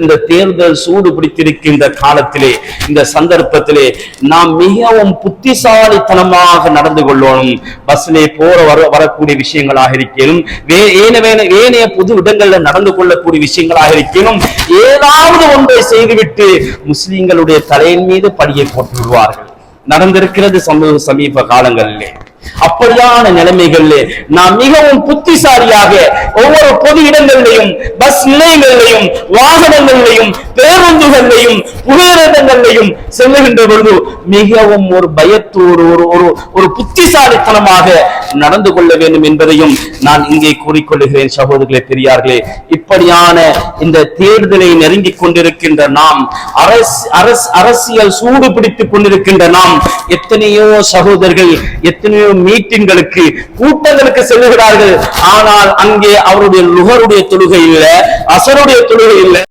இந்த தேர்தல் சூடு பிடித்திருக்கின்ற காலத்திலே, இந்த சந்தர்ப்பத்திலே நாம் மிகவும் புத்திசாலித்தனமாக நடந்து கொள்ளணும். பஸ்ஸிலே வரக்கூடிய விஷயங்களாக இருக்கணும், ஏனைய பொது இடங்கள்ல நடந்து கொள்ளக்கூடிய விஷயங்களாக இருக்கணும். ஏதாவது ஒன்றை செய்துவிட்டு முஸ்லிம்களுடைய தலையின் மீது படியை போட்டு விடுவார்கள். நடந்திருக்கிறது சமீப காலங்களிலே. அப்படியான நிலைமைகளிலே நாம் மிகவும் புத்திசாலியாக ஒவ்வொரு பொது இடங்களிலையும், பஸ் நிலையங்களிலையும், வாகனங்களிலையும், பேருந்துகளிலையும், புகையிரதங்களிலையும் செல்லுகின்ற பொழுது மிகவும் ஒரு பயத்தோடு ஒரு புத்திசாலித்தனமாக நடந்து கொள்ள வேண்டும் என்பதையும் நான் இங்கே கூறிக்கொள்ளுகிறேன். சகோதரர்களே, பெரியார்களே, இப்படியான இந்த தேர்தலை நெருங்கிக் கொண்டிருக்கின்ற நாம், அரசியல் சூடு பிடித்துக் கொண்டிருக்கின்ற நாம், எத்தனையோ சகோதரர்கள் எத்தனையோ மீட்டிங்களுக்கு, கூட்டங்களுக்கு செல்லுகிறார்கள். ஆனால் அங்கே அவருடைய லுஹருடைய தொழுகை இல்லை, அசருடைய தொழுகை இல்லை.